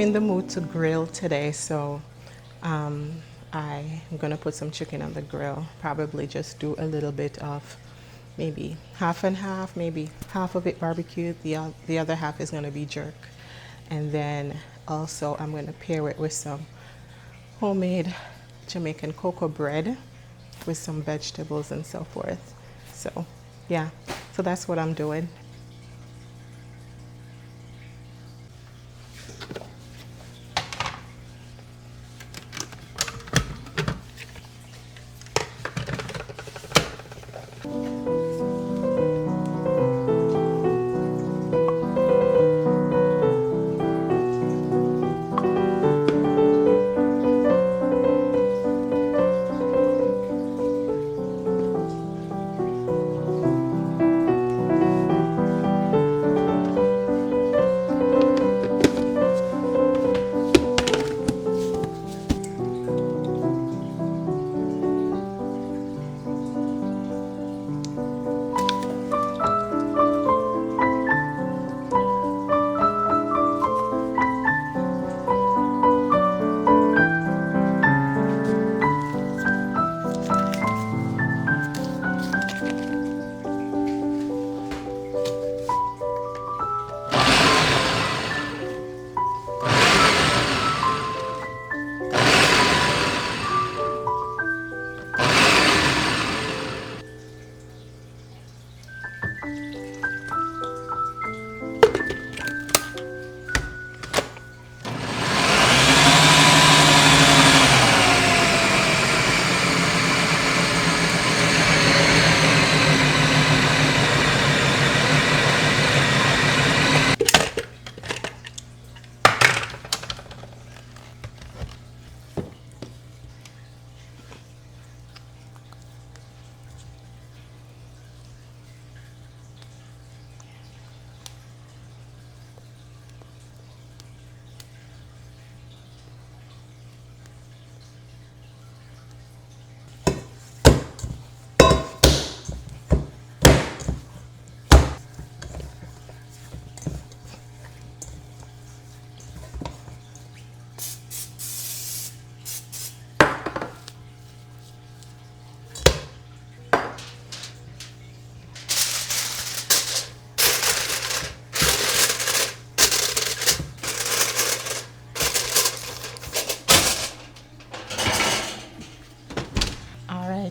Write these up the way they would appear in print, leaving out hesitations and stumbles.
in the mood to grill today, so I'm gonna put some chicken on the grill. Probably just do a little bit of maybe half and half, maybe half of it barbecued, the other half is gonna be jerk. And then also I'm gonna pair it with some homemade Jamaican cocoa bread with some vegetables and so forth. So yeah, so that's what I'm doing.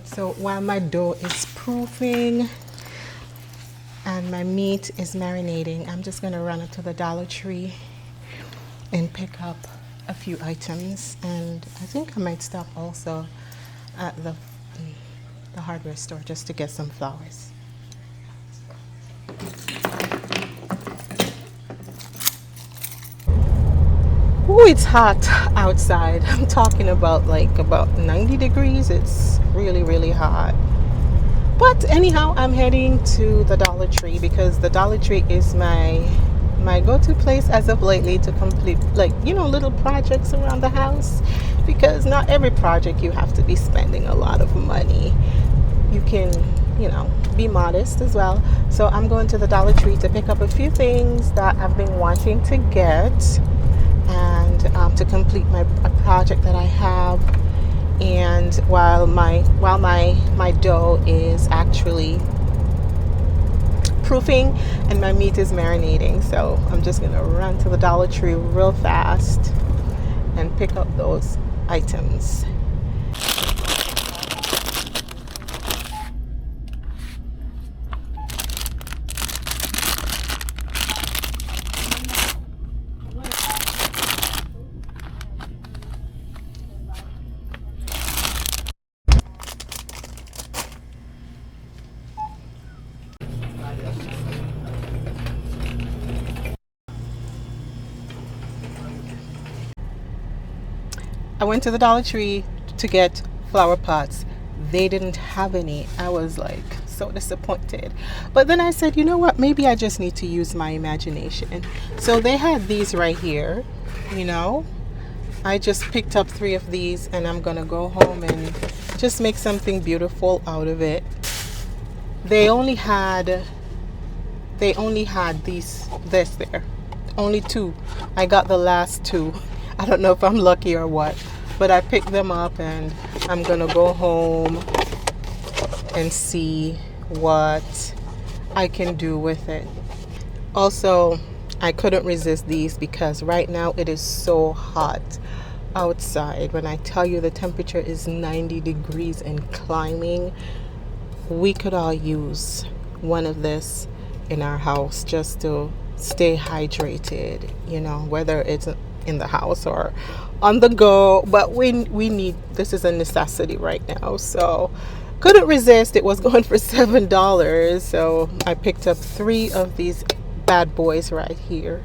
So while my dough is proofing and my meat is marinating, I'm just gonna run it to the Dollar Tree and pick up a few items. And I think I might stop also at the hardware store just to get some flowers. Ooh, it's hot outside. I'm talking about like about 90 degrees. It's really, really hot. But anyhow, I'm heading to the Dollar Tree because the Dollar Tree is my go-to place as of lately to complete, like, you know, little projects around the house, because not every project you have to be spending a lot of money. You can, you know, be modest as well. So I'm going to the Dollar Tree to pick up a few things that I've been wanting to get, and to complete a project that I have. And while my dough is actually proofing and my meat is marinating, so I'm just gonna run to the Dollar Tree real fast and pick up those items. I went to the Dollar Tree to get flower pots. They didn't have any. I was like so disappointed. But then I said, you know what? Maybe I just need to use my imagination. So they had these right here, you know. I just picked up 3 of these and I'm gonna go home and just make something beautiful out of it. They only had this there. Only two. I got the last two. I don't know if I'm lucky or what, but I picked them up and I'm gonna go home and see what I can do with it. Also, I couldn't resist these because right now it is so hot outside. When I tell you the temperature is 90 degrees and climbing, we could all use one of this in our house just to stay hydrated, whether it's in the house or on the go, but we need, this is a necessity right now. So couldn't resist. It was going for $7, so I picked up 3 of these bad boys right here.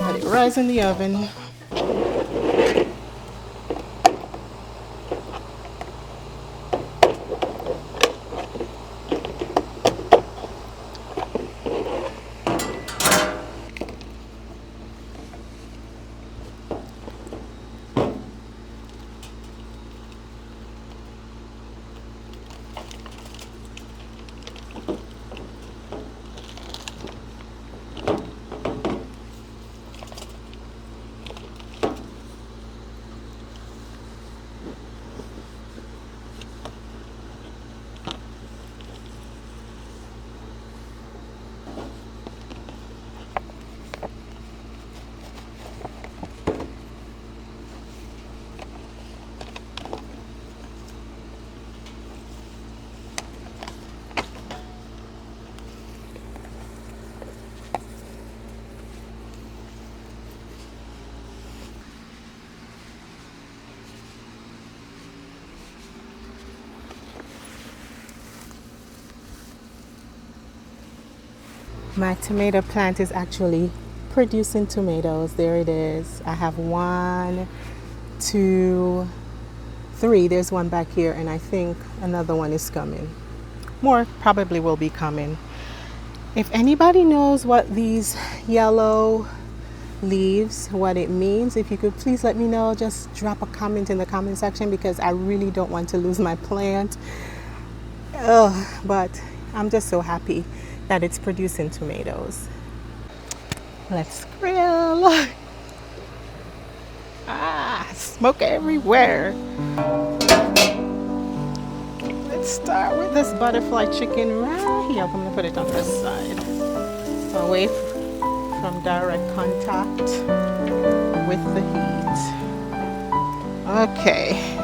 Let it rise in the oven. My tomato plant is actually producing tomatoes. There it is. I have 1, 2, 3. There's one back here, and I think another one is coming. More probably will be coming. If anybody knows what these yellow leaves, what it means, if you could please let me know. Just drop a comment in the comment section because I really don't want to lose my plant. But I'm just so happy that it's producing tomatoes. Let's grill. Smoke everywhere. Let's start with this butterfly chicken right here. I'm gonna put it on this side, away from direct contact with the heat. Okay.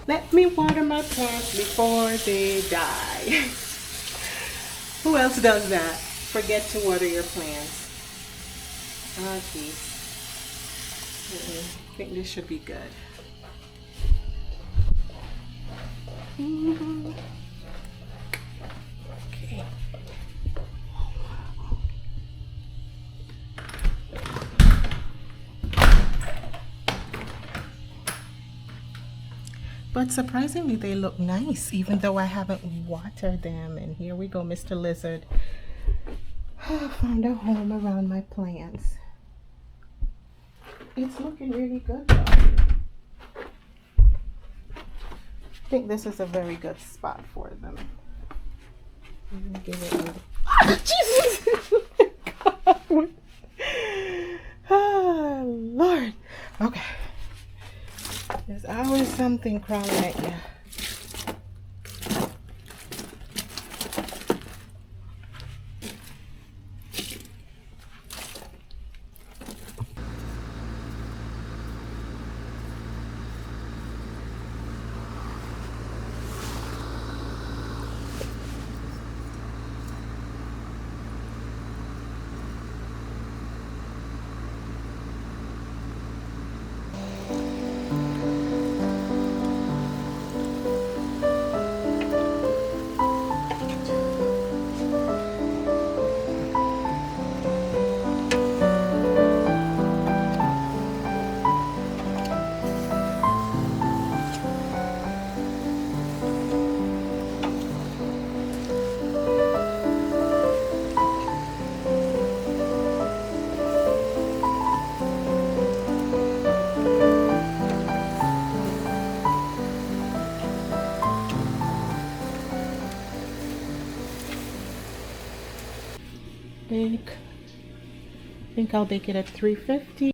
Let me water my plants before they die. Who else does that? Forget to water your plants. Oh, jeez. I think this should be good. Okay. But surprisingly, they look nice, even though I haven't watered them. And here we go, Mr. Lizard. I found a home around my plants. It's looking really good, though. I think this is a very good spot for them. Give it a... Jesus! God. Oh, Lord. Okay. There's always something crawling at you. I think I'll bake it at 350.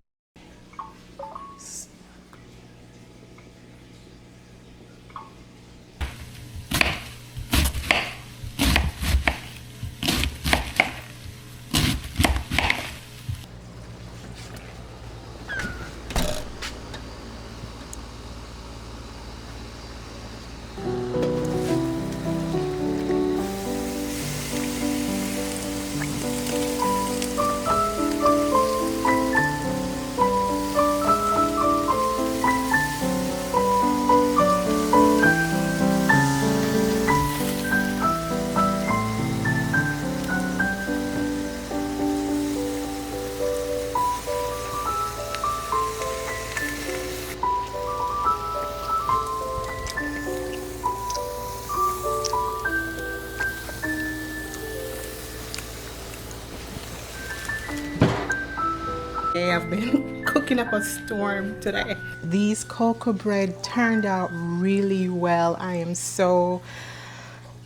I've been cooking up a storm today. These cocoa bread turned out really well. I am so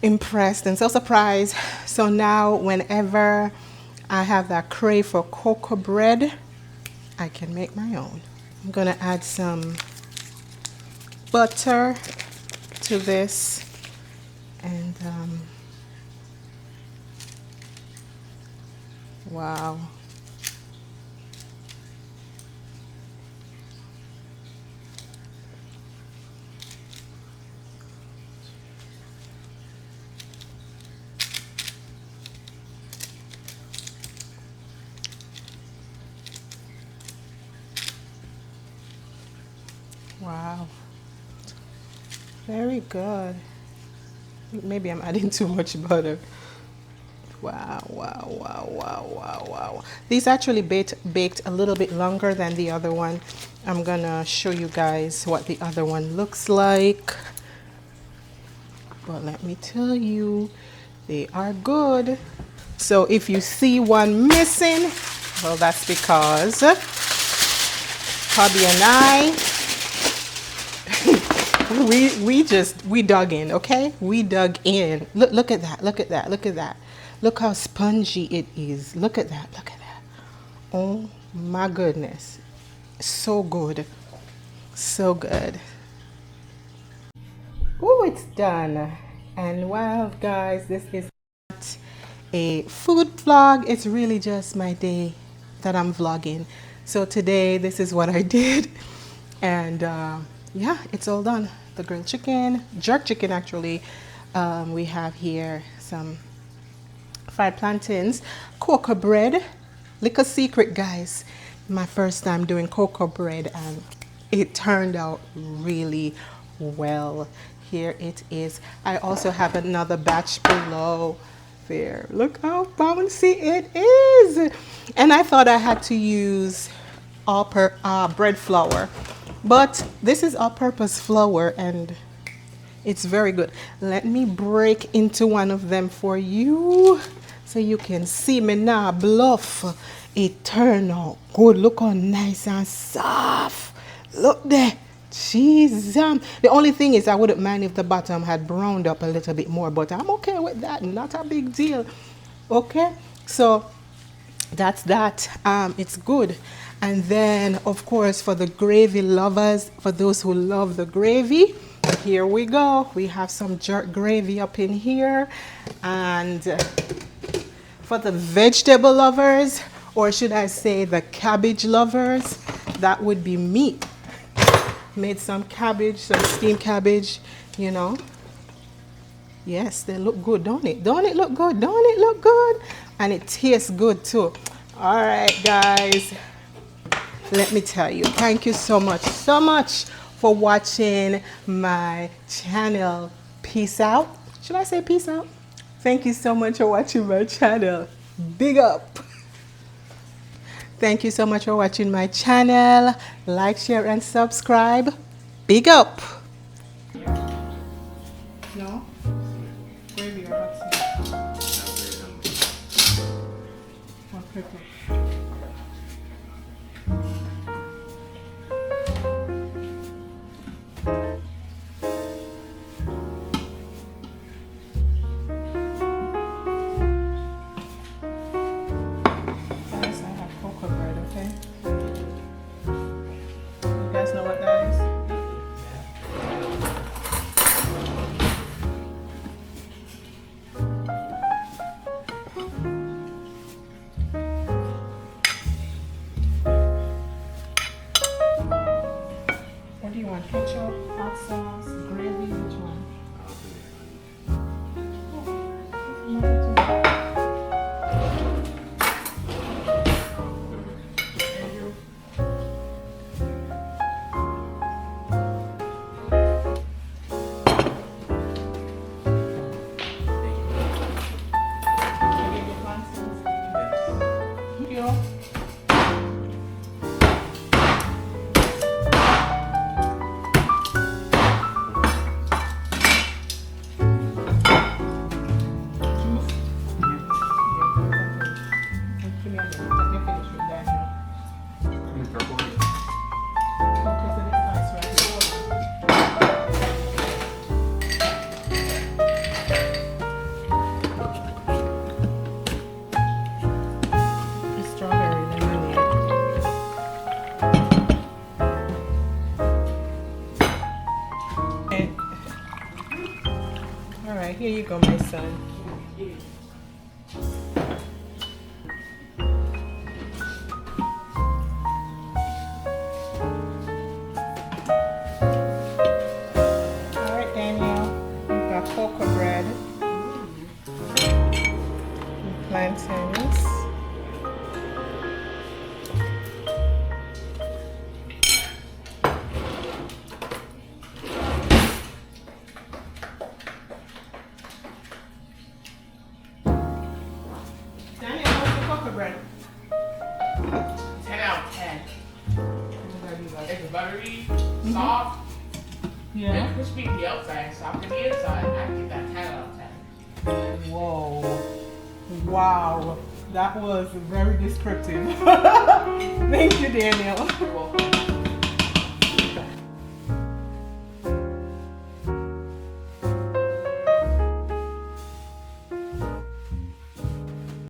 impressed and so surprised. So now whenever I have that crave for cocoa bread, I can make my own. I'm gonna add some butter to this and wow. Wow, very good. Maybe I'm adding too much butter. Wow, wow, wow, wow, wow, wow. These actually baked a little bit longer than the other one. I'm gonna show you guys what the other one looks like. But let me tell you, they are good. So if you see one missing, well, that's because hubby and I, we dug in, okay? We dug in. Look at that, look at that, look at that. Look how spongy it is. Look at that, look at that. Oh my goodness. So good. So good. Oh, it's done. And wow, guys, this is not a food vlog. It's really just my day that I'm vlogging. So today, this is what I did. And yeah, it's all done. The grilled chicken, jerk chicken actually. We have here some fried plantains, cocoa bread. Little secret, guys. My first time doing cocoa bread, and it turned out really well. Here it is. I also have another batch below. There, look how bouncy it is. And I thought I had to use bread flour, but this is all-purpose flour and it's very good. Let me break into one of them for you so you can see me now bluff. It turned out good. Look how nice and soft. Look there. Jeez. The only thing is I wouldn't mind if the bottom had browned up a little bit more, but I'm okay with that. Not a big deal. Okay. So that's that. It's good. And then, of course, for the gravy lovers, for those who love the gravy, here we go. We have some jerk gravy up in here. And for the vegetable lovers, or should I say the cabbage lovers, that would be me. Made some cabbage, some steamed cabbage, you know. Yes, they look good, don't it? Don't it look good? Don't it look good? And it tastes good too. All right, guys. Let me tell you, thank you so much for watching my channel. Peace out. Should I say peace out? Thank you so much for watching my channel. Big up. Thank you so much for watching my channel. Like, share, and subscribe. Big up. No? Gravy or hot sauce? Or pepper? Ketchup, hot sauce, gravy, which one? Here you go, my son. All right, Daniel. We've got cocoa bread and plantains. Bread. 10 out of 10. It's buttery, soft, and crispy on the outside, soft on the inside. I give that 10 out of 10. Whoa. Wow. That was very descriptive. Thank you, Daniel. You're welcome.